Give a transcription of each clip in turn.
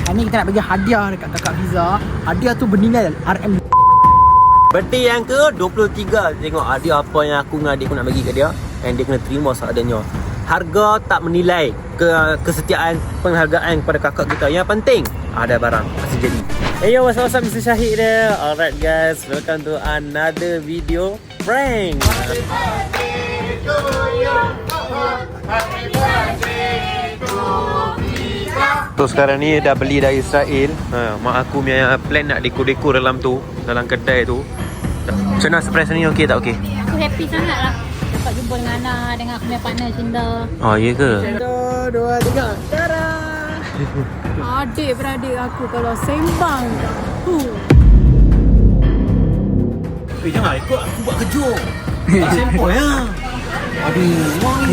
Hari ni kita nak bagi hadiah dekat kakak Fiza. Hadiah tu bernilai RM. Birthday yang ke-23. Tengok hadiah apa yang aku dengan adik aku nak bagi kat dia. And dia kena terima seadanya. Harga tak menilai kesetiaan, penghargaan kepada kakak kita. Yang penting ada barang masih jadi. Hey yo, what's up, Mr. Syahid there. Alright guys, welcome to another video prank. Happy birthday to you. Happy birthday to Fiza. So sekarang ni dah beli dari Israel. Mak aku punya plan nak dekor-dekor dalam tu, dalam kedai tu. Macam mana surprise ni, okey tak okey? Aku happy sangat lah dapat jumpa dengan Ana, dengan aku punya partner Cinta. Oh iya ke? 1, 2, 3. Tada! Adik-beradik aku kalau sembang. Jangan ikut aku buat kejut. Tak sempoi lah. Aduh,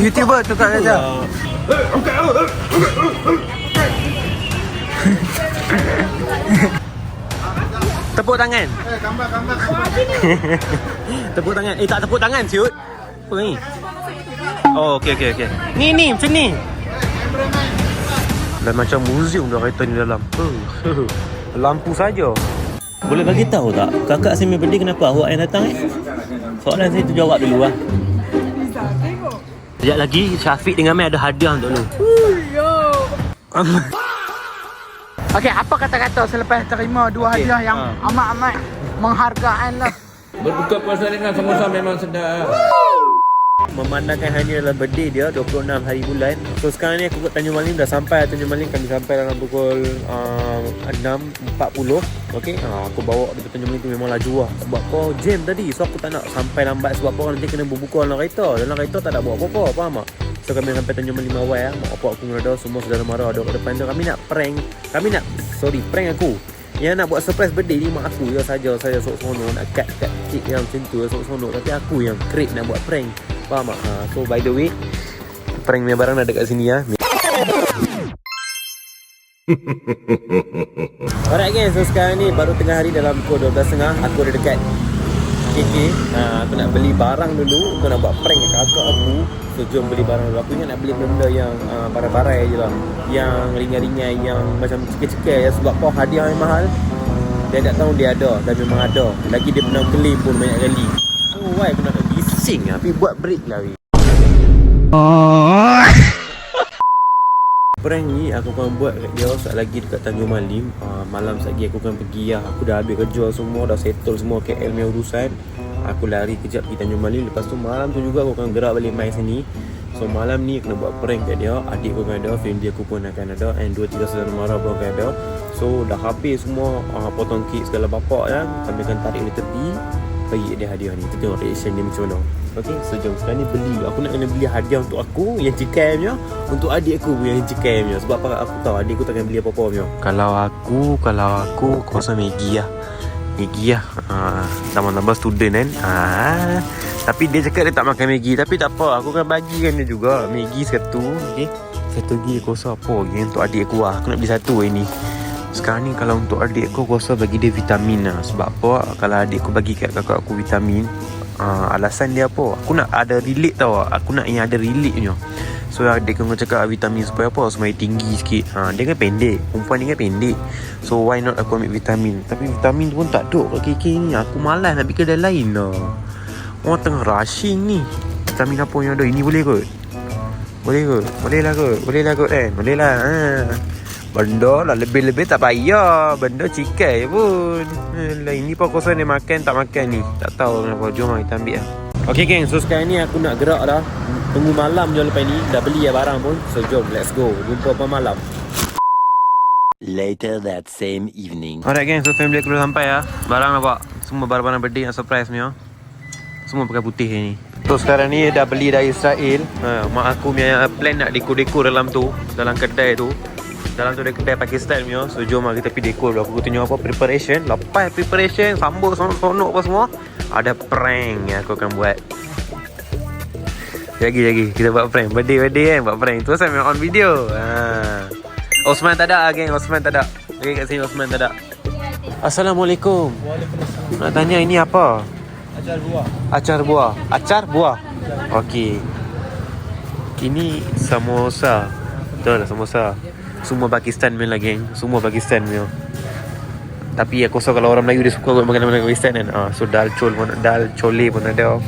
YouTuber tu kat Raja. Tepuk tangan. Gambar. Tepuk tangan. Tak tepuk tangan siut. Apa ni? Oh, okey. Ni macam ni. Dah macam museum dah kereta ni dalam. Lampu saja. Boleh bagi tahu tak? Kakak Simi birthday kenapa awak yang datang Soalan saya tu jawab dulu lah. Sekejap lagi Syafiq dengan Mai ada hadiah untuk lu. Okey, apa kata-kata selepas terima dua hadiah yang amat-amat menghargaan lah. Berbuka puasa dengan samosa memang sedap. Memandangkan hari ni adalah birthday dia 26 hari bulan. So sekarang ni aku kat Tanjung Malim. Dah sampai Tanjung Malim. Kami sampai dalam pukul 6.40. Okay, aku bawa dari Tanjung Malim tu memang laju lah. Sebab apa? Jam tadi. So aku tak nak sampai lambat. Sebab apa? Nanti kena berbuka dalam kereta. Dalam kereta tak ada buat apa-apa. Faham tak? So kami sampai Tanjung Malim awal lah. Mak bapak aku ngerada. Semua saudara mara ada kat depan tu. Kami nak prank. Prank aku. Yang nak buat surprise birthday ni mak aku je saja. Saya sok-sono nak cut kek yang macam tu sok-sono. Tapi aku yang create nak buat prank. Faham tak? So by the way, prank punya barang dah dekat sini ya. Alright guys, so sekarang ni baru tengah hari dalam pukul 12.30. Aku ada dekat KK. Aku nak beli barang dulu. Aku nak buat prank kat kakak aku. So jom beli barang dulu. Aku ingat nak beli benda yang barai-barai je lah. Yang ringan-ringan, yang macam cekik-cekik ya. Sebab apa hadiah yang mahal, dia tak tahu dia ada. Dan memang ada. Lagi dia pernah claim pun banyak kali. So why aku nak bising lah. Tapi buat break lah weh. Prank ni aku akan buat kat dia saat lagi dekat Tanjung Malim. Malam saat lagi aku akan pergi lah. Aku dah habis kerja semua, dah settle semua KL punya urusan. Aku lari kejap pergi Tanjung Malim. Lepas tu malam tu juga aku akan gerak balik mai sini. So malam ni aku nak buat prank kat dia. Adik aku akan ada, family aku pun akan ada, and 2-3 saudara mara pun akan ada. So dah habis semua potong kek segala bapak kan. Kami akan tarik dia tepi, bagi dia hadiah ni. Kita tengok reaction dia macam mana. Okay, so jom sekarang ni beli. Aku nak kena beli hadiah untuk aku yang cikai punya, untuk adik aku yang cikai punya. Sebab apa aku tahu adik aku takkan beli apa-apa punya. Kalau aku rasa Maggi lah. Tambah-tambah student kan. Tapi dia cakap dia tak makan Maggi. Tapi tak apa, aku akan bagikan dia juga Maggi satu. Okay, satu lagi aku rasa apa lagi untuk adik aku lah. Aku nak beli satu ini. Sekarang ni kalau untuk adik aku rasa bagi dia vitamin lah. Sebab apa? Kalau adik aku bagi kat kakak aku vitamin, alasan dia apa? Aku nak ada relate tau. Aku nak yang ada relate punya. So adik aku cakap vitamin supaya apa? Supaya tinggi sikit. Dia kan pendek. Perempuan ni kan pendek. So why not aku ambil vitamin? Tapi vitamin tu pun tak duk kat KK ni. Aku malas nak pergi kedai lain lah. Orang tengah rushing ni. Vitamin apa yang ada? Ini boleh kot? Boleh kot? Boleh lah kot kan? Boleh lah. Benda lah lebih-lebih tak payah. Benda cikai pun. Ini pun kosan dia makan tak makan ni. Tak tahu kenapa. Jom kita ambil lah. Okay geng, so sekarang ni aku nak gerak dah. Tunggu malam je lepas ni. Dah beli lah barang pun. So jom, let's go. Jumpa apa malam. Later that same evening. Alright geng, so family aku dah sampai lah. Barang nampak. Semua barang-barang birthday yang surprise punya. Semua pakai putih ni. So sekarang ni dah beli dari Israel. Mak aku punya plan nak dekor-dekor dalam tu, dalam kedai tu. Dalam tu ada kedai Pakistan punya. So jom lah kita pergi dekor. Aku tunjuk apa preparation. Lepas preparation, sambut sonok-sonok apa semua, ada prank yang aku akan buat. Lagi kita buat prank. Birthday kan buat prank. Tu saya on video. Osman tak ada geng. Osman tak ada. Okay, kat sini Osman tak ada. Assalamualaikum. Waalaikumsalam. Nak tanya ini apa? Acar buah. Okey. Ini samosa. Betul lah samosa. Semua Pakistan punya lah geng. Semua Pakistan punya. Tapi aku rasa kalau orang Melayu dia suka makanan Pakistan kan. So dal chole pun ada.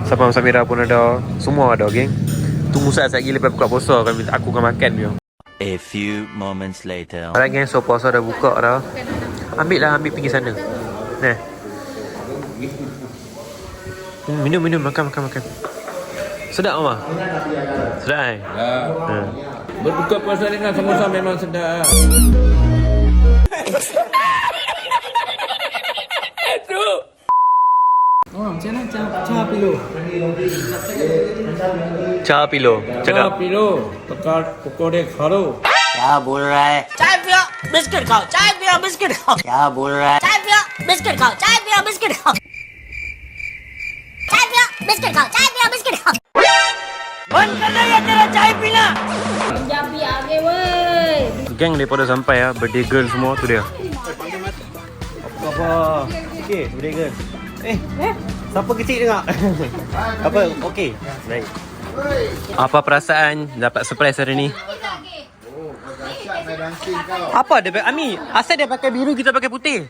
Sapam samira pun ada. Semua ada geng. Tunggu saat lagi lepas buka puasa aku akan makan dia. A few moments later. Alright geng, so puasa dah buka dah. Ambil pergi sana. Nah. Minum makan. Sedap Mama? Sedap eh? Ya. Berbuka puasa dengan samosa memang sedap. Macam mana Cha Pilo? Cha Pilo. Cakap. Cakap pilo. Tekar pukore kharo. क्या बोल रहा है? चाय पियो बिस्किट खाओ चाय पियो बिस्किट खाओ क्या बोल रहा है? चाय पियो बिस्किट खाओ चाय पियो बिस्किट खाओ चाय पियो बिस्किट खाओ चाय पियो बिस्किट खाओ बंद कर दे ये तेरा चाय पीना Punjabi आगे woi. Geng daripada sampai ya, birthday girl semua tu dia. Apa? Okey, birthday girl. Siapa kecil dengar? Apa? Okey. Baik. Apa perasaan dapat surprise hari ni? Apa dia Ami? Asal dia pakai biru kita pakai putih?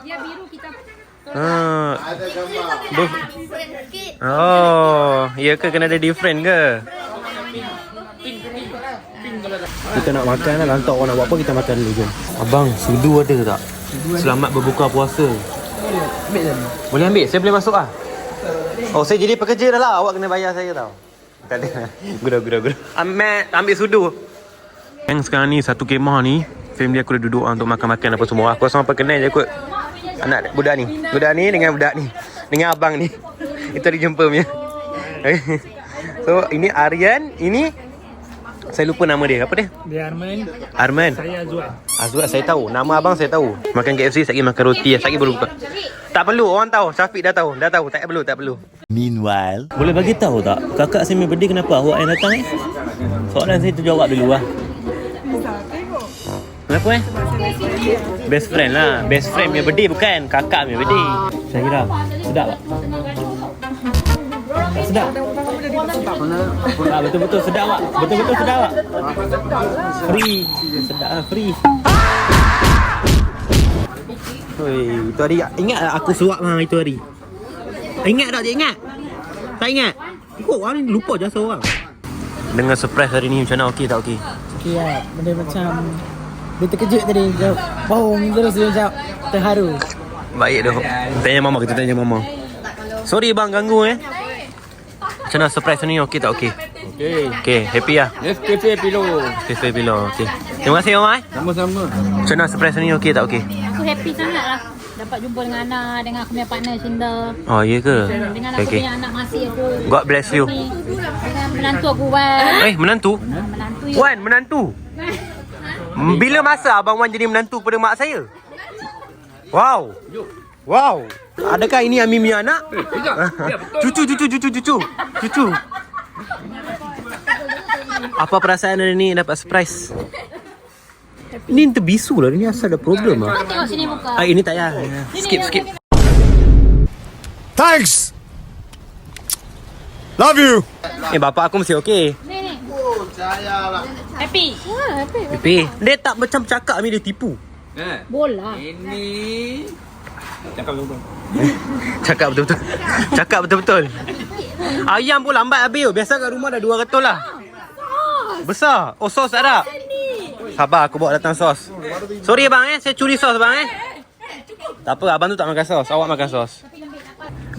Dia biru kita. Ada gambar. Oh, ya ke kena ada different ke? Kita nak makan lah, lantak orang nak buat apa kita makan dulu jom. Abang, sudu ada tak? Selamat berbuka puasa. Boleh ambil? Saya boleh masuk ah. Oh, saya jadi pekerja dah lah. Awak kena bayar saya tau. Tak ada. Gurau. Ambil sudu. Yang sekarang ni satu kemah ni, family aku dah duduk untuk makan-makan apa semua. Aku rasa apa kenal je kot. Anak budak ni dengan budak ni, dengan abang ni. Itu hari jumpa punya. So ini Aryan, ini saya lupa nama dia. Apa dia? Dia Arman. Saya Azwat saya tahu. Nama abang saya tahu. Makan KFC, sekali makan roti, sekali baru buka. Tak perlu, orang tahu. Syafiq dah tahu. Tak perlu. Meanwhile, Boleh bagi tahu tak? Kakak saya birthday kenapa awak yang datang Soalan saya tu jawab dulu lah. Kenapa Best friend lah. Best friend punya birthday bukan kakak punya birthday. Syahira, sedap tak? Sedap? Betul-betul sedap tak? Betul-betul sedap tak? Free. Sedap lah, free. Oi, itu hari ingat tak aku suap hang itu hari? Ingat tak dia ingat? Tak ingat? Kok orang ni lupa je seorang. Dengan surprise hari ni macam mana? Okey tak okey? Okey lah. Benda macam dia terkejut tadi. Dia bohong terus dia macam terharu. Baik dah. Kita tanya mama. Sorry bang ganggu Macam mana surprise ni? Okey tak okey? Okey, happy lah. Nescafe pilo. Cafe Pilo. Okey. Terima kasih mama. Sama-sama. Macam mana surprise ni? Okey tak okey? Aku happy sangat lah. Dapat jumpa dengan Ana, dengan aku punya partner Cinta. Oh, iya ke? Dengan aku punya anak masih aku. God bless you. Dengan menantu aku Wan. Menantu? Menantu ya. Wan, menantu? Bila masa Abang Wan jadi menantu pada mak saya? Wow. Adakah ini Ami punya anak? Cucu. Apa perasaan hari ni dapat surprise? Ini terbisu lah. Ini asal ada problem lah. Kau tengok sini muka. Ini tak payah. Skip. Thanks. Love you. Bapak aku mesti okey. Ni. Saya lah. Happy. Pipi. Dia tak macam cakap Ami dia tipu. Bola. Ini Cakap betul-betul. Ayam pun lambat habis. Biasa kat rumah dah 2 ketul lah. Besar. Oh, sos tak ada? Sabar, aku bawa datang sos. Sorry bang saya curi sos bang Tak apa, abang tu tak makan sos. Awak makan sos.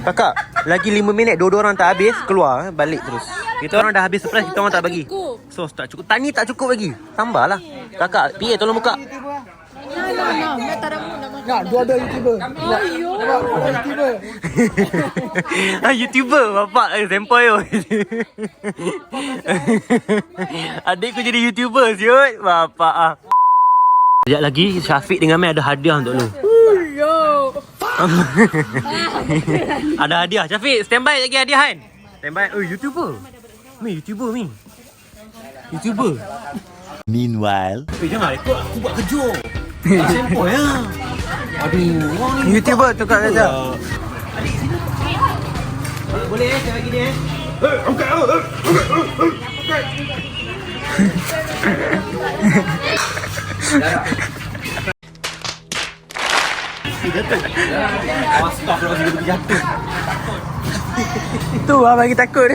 Kakak, lagi 5 minit dua-dua orang tak habis, keluar balik terus. Kita orang dah habis surprise, kita orang tak bagi. Sos tak cukup. Tani tak cukup lagi. Tambahlah. Kakak, PA tolong buka. Dua-dua YouTuber. YouTuber bapak sempoi tu. Adikku jadi YouTuber siut bapak Sekejap lagi Syafiq dengan Mai ada hadiah untuk lu. Ada hadiah. Syafiq standby lagi hadiah kan. Standby. YouTuber. YouTuber. meanwhile, Jangan rekod aku buat kerja. Sempoi lah. Aduh, orang ni YouTuber tukar kerja. Boleh saya bagi dia. Tu lah bagi takut.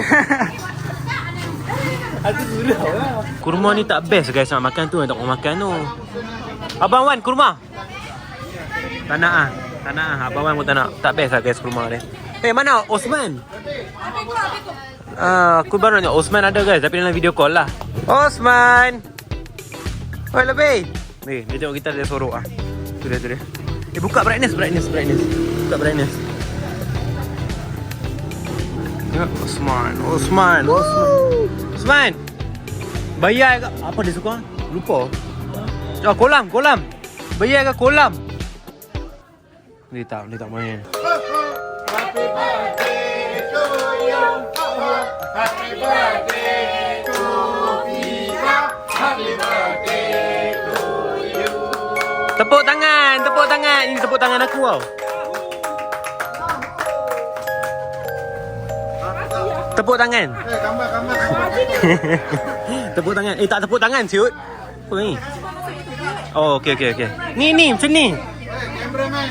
Kurma ni tak best guys nak makan tu. Tak mau makan tu. Abang Wan, kurma. Tak nak ah. Tak nak ah. Abang Wan pun tak nak. Tak best lah guys kurma dia. Mana Osman? Aku baru nak Osman ada guys. Tapi dalam video call lah. Osman. Oi lebih. Dia tengok kita dia sorok ah. Tu dia. Buka brightness. Buka brightness. Osman. Bayar ke? Apa dia suka? Lupa. Kolam. Bayar ke kolam? Dia tak main. Happy birthday to you. Happy birthday to Fiza. Happy birthday to you. Tepuk tangan. Ini tepuk tangan aku tau. Tepuk tangan. Gambar. Tepuk tangan. Tak tepuk tangan siut. Apa ni? Oh, okey. Ni macam ni. Cameraman.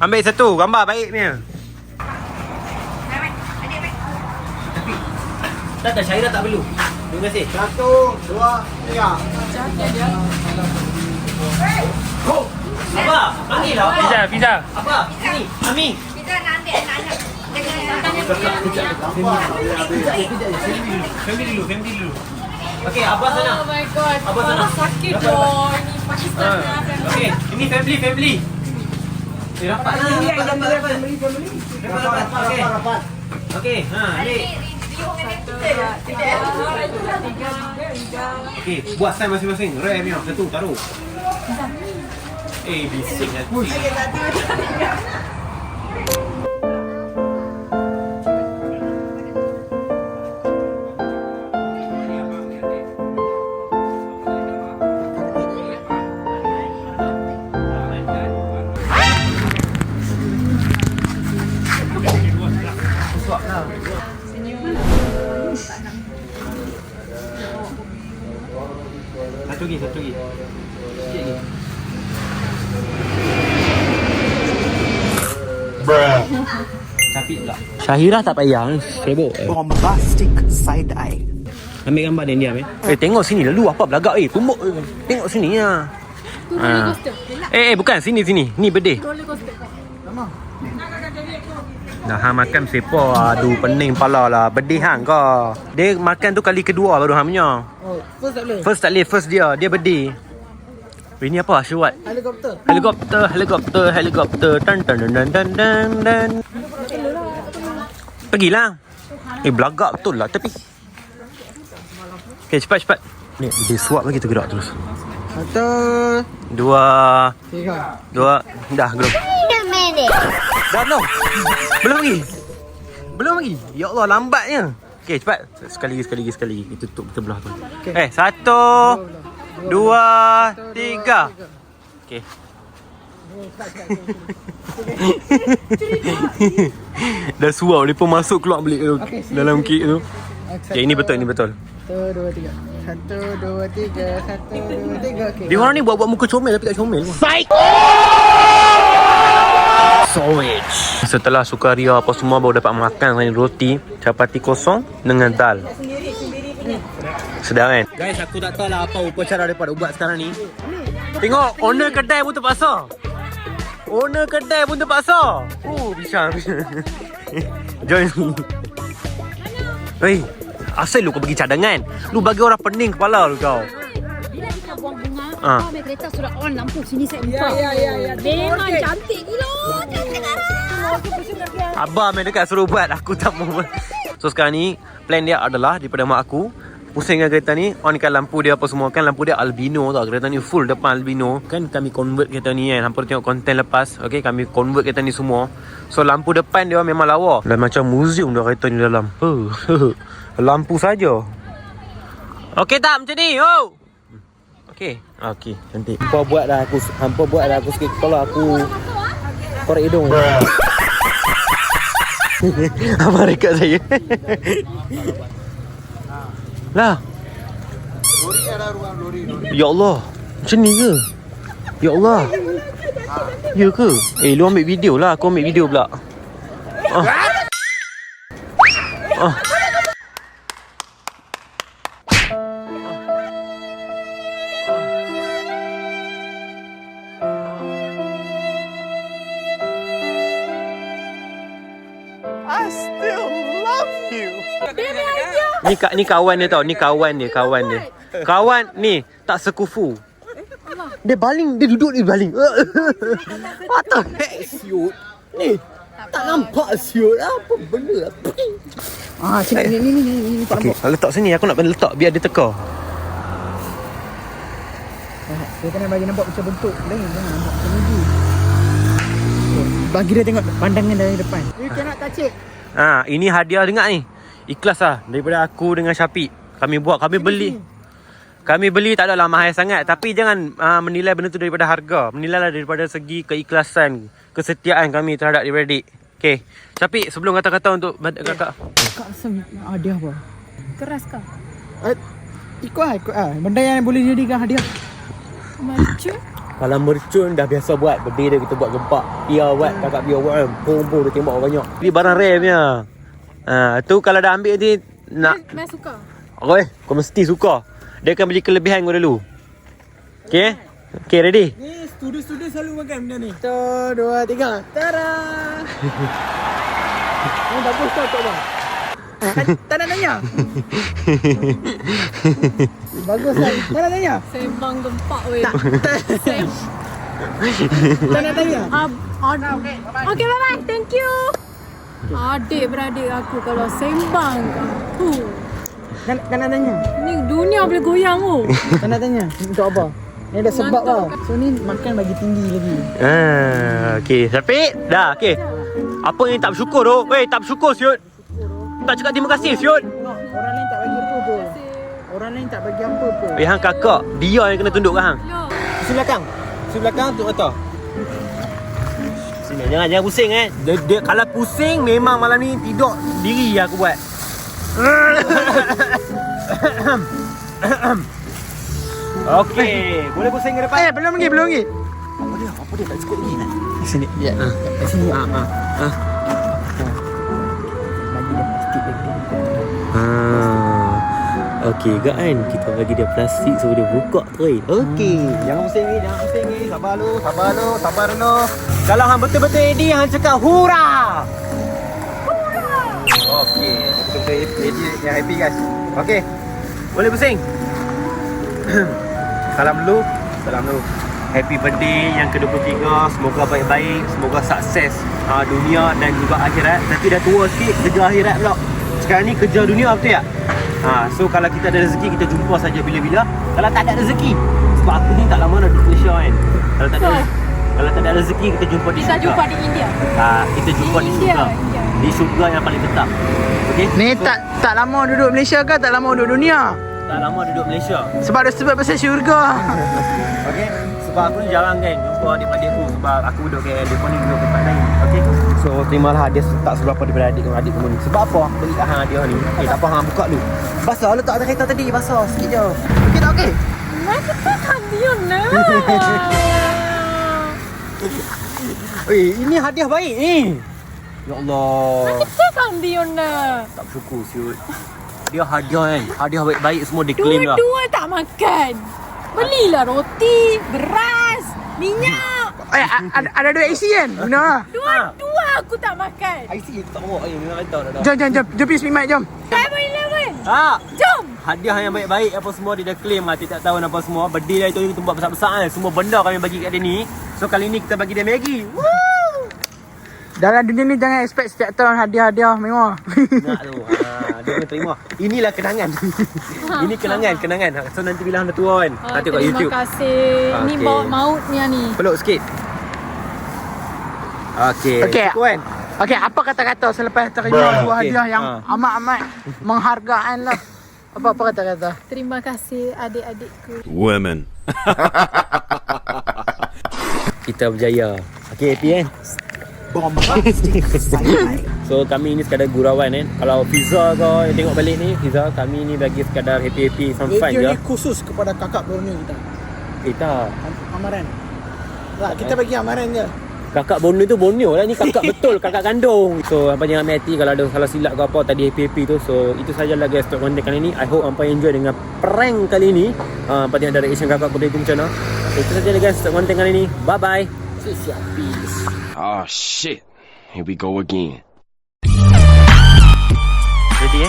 Ambil satu gambar baiknya. Tak Syairah tak perlu. Terima kasih. 1, 2, 3. Apa? Panggil lah. Pizza. Apa? Sini. Ami. Kita nak ambil anak-anak. Family dulu. Okey, abah sana. Oh my god. Abah sana. Sakit loh. Ini Pakistan Okey, ini family. Rapat. Okey, ni. Okey, buat sign masing-masing. Rare punya. Satu taruh. Bising kan. Push. Satu lagi. Sikit lagi. Capit pula. Syahirah tak payah. Sibuk. Bombastic side eye. Ambil gambar dia diam tengok sini lalu apa belagak tumbuk. Tengok sini ya. Bukan sini. Ni bedih. Dah makan sepo. Aduh pening pala lah. Bedih hang kau. Dia makan tu kali kedua baru hang punya. Oh, first tak boleh. First tak boleh. First dia bedih. Ini apa Syuat? Helikopter. Tan. Pergilah. Belagak betul lah tapi. Okay, cepat. Ni dia suap lagi tergerak terus. 1, 2 3. dah belum. Wait a minute. Dah belum lagi. Ya Allah lambatnya. Okay, cepat. Sekali lagi. Kita tutup kita belah tu. Okay. 1 2 3. Okay. Dah suap dia pun masuk keluar balik tu dalam kek tu. Okay, ini betul. 1, 2, 3. 1, 2, 3. Okay. Dia orang ni buat muka comel tapi tak comel. Psych. Sandwich. Setelah sukaria apa semua baru dapat makan roti chapati kosong dengan dal. Sedap kan? Guys, aku tak tahu lah apa upacara mereka buat sekarang ni. Tengok, owner kedai pun terpaksa. Bisa. Join. Hei, asal lu kau bagi cadangan? Lu bagi orang pening kepala lu kau. Bila kita buang bunga, ambil kereta sudah on lampu sini saya lupa. Ya. Memang cantik gila. Abah main dekat suruh buat, aku tak mau. So sekarang ni plan dia adalah daripada mak aku pusingkan kereta ni, onkan lampu dia apa semua kan. Lampu dia albino tau, kereta ni full depan albino kan. Kami convert kereta ni kan, hampa tengok konten lepas. Okay, kami convert kereta ni semua. So lampu depan dia memang lawa, dan macam museum dah kereta ni dalam. Lampu saja. Okay tak macam ni? Okay, cantik. Hampa buat dah aku sikit kepala aku korek hidung. Apa rekat saya? Lah. Lori ada ruang lori. Ya Allah. Macam ni ke? Ya Allah. Ya ke? Lu ambil video lah. Aku ambil video pula. Ni kawan dia tau. Ni kawan dia. Kawan ni tak sekufu. Dia baling, dia duduk dia baling. What the heck, siut? Ni tak nampak siut. Apa benda? Ni tak nampak. Letak sini, aku nak letak biar dia teka. Dia kena bagi nampak macam bentuk lain. Jangan nampak macam ni. Bagi dia tengok pandangan dari depan. You cannot touch it. Ini hadiah dengar ni. Ikhlas lah daripada aku dengan Syafiq. Kami buat, kami beli. Kami beli tak adalah mahal sangat. Tapi jangan menilai benda tu daripada harga. Menilailah daripada segi keikhlasan, kesetiaan kami terhadap adik-beradik. Okay, Syafiq, sebelum kata-kata untuk kakak. Kak rasa hadiah apa? Keras kah? Ikut lah. Benda yang boleh jadikan hadiah. Mercun? Kalau mercun dah biasa buat. Benda dia kita buat gempak. Dia buat, kakak dia buat kan. Pung-pung dia tembak orang banyak. Ini barang rare punya. Tu kalau dah ambil nanti nak. Saya suka. Okay, kau mesti suka. Dia akan beli kelebihan kau dulu. Okay? Okay, ready? Ni student selalu makan benda ni. 1, 2, 3. Tada! Ni bagus tak bang? Tak nak tanya. Bagus tak? Tak nak tanya. Sembang gempak weh. Tak nak tanya. Okay, bye-bye. Thank you. Adik-beradik aku kalau sembang Tak nak tanya. ni dunia boleh goyang oh. Tak nak tanya. Untuk apa? Ni ada sebab tau. So ni makan bagi tinggi lagi. Okay, Syafiq. Dah, okay. Apa yang tak bersyukur tu? Weh, tak bersyukur siut. Tak cakap terima kasih siut. Orang lain tak bagi apa pun. Orang lain tak bagi apa pun. Hang kakak, dia yang kena tunduk kat hang. Sisi belakang. Sisi belakang untuk mata. Sini, jangan pusing dia kalau pusing memang malam ni tidur diri aku buat. Okey, boleh pusing ke depan? Belum lagi. Apa dia tak cukup lagi? Sini. Ya. Sini. Bagi dia plastik lagi. Okey kan, kita bagi dia plastik so dia buka terus. Okey, jangan pusing ni. Sabar dulu. Kalau hang betul-betul ready, hang cakap hurrah. Okey, betul-betul yang happy guys. Okey. Boleh pusing. Salam dulu. Happy birthday yang ke-23. Semoga baik-baik, semoga sukses dunia dan juga akhirat. Tapi dah tua sikit, kerja akhirat pula. Sekarang ni kerja dunia, betul tak? So kalau kita ada rezeki, kita jumpa saja bila-bila. Kalau tak ada rezeki, sebab aku ni tak lama dah duduk Malaysia kan. Kalau tak ada rezeki, kita jumpa di Kita syurga. jumpa di India. Kita jumpa di syurga. Di syurga yang paling tetap. Okey? Ni tak lama duduk Malaysia ke? Tak lama duduk dunia? Tak lama duduk Malaysia. Sebab ada sebab pasal syurga. Okey? Sebab aku ni jarang kan jumpa adik-adik aku. Sebab aku duduk KL, dia pun ni duduk tempat lain. Okey? So terimalah dia tak seberapa daripada adik kamu ni. Sebab apa aku beli kat hang hadiah ni? Okey, tak apa hang buka dulu. Basah letak atas kereta tadi, basah sikit je. Okey tak okey? Kita kan dia nak. Ini hadiah baik ni. Ya Allah. Kita kan dia nak. Tak bersyukur siut. Dia hadiah kan. Hadiah baik-baik semua diklaim lah. Dua-dua tak makan. Belilah roti, beras, minyak. Ada duit IC kan? Guna. Dua-dua aku tak makan. IC tak bawa. Memang kata dah. Jom. Jom pergi Smith Jom. 7-Eleven. Jom. Hadiah yang baik-baik apa semua dia dah claim lah. Tidak tahu apa semua. Birthday dia itu kita buat besar-besar kan. Semua benda kami bagi kat dia ni. So kali ni kita bagi dia Maggi. Dalam dunia ni jangan expect setiap tahun hadiah-hadiah mewah. Nak tu. Dia kena terima. Inilah kenangan. Ini kenangan. So nanti bila anda tua kan. Nanti kat YouTube. Terima kasih. Ni Okey. bawa mautnya ni. Peluk sikit. Okey. Okey. Cukup kan? Okey, apa kata-kata selepas terima dua Okey. hadiah yang amat-amat menghargaan lah. Apa kata-kata? Terima kasih adik-adikku. Women. Kita berjaya. Okey, happy kan? Bombastic. So kami ni sekadar gurauan kan. Kalau Fiza kau yang tengok balik ni, Fiza, kami ni bagi sekadar happy fun je. Video ni khusus kepada kakak Borneo kita. Tak. Amaran. Tak, kita bagi amaran je. Kakak Borneo tu Borneo lah. Ni kakak betul, kakak kandung. So hampa jangan ambil hati kalau ada salah silap ke apa tadi happy tu. So itu sajalah guys untuk konten kali ni. I hope hampa enjoy dengan prank kali ni. Hampa tengok dari reaction kakak pada macam mana. So, itu sajalah guys untuk konten kali ni. Bye bye. Peace. Oh shit. Here we go again. Ready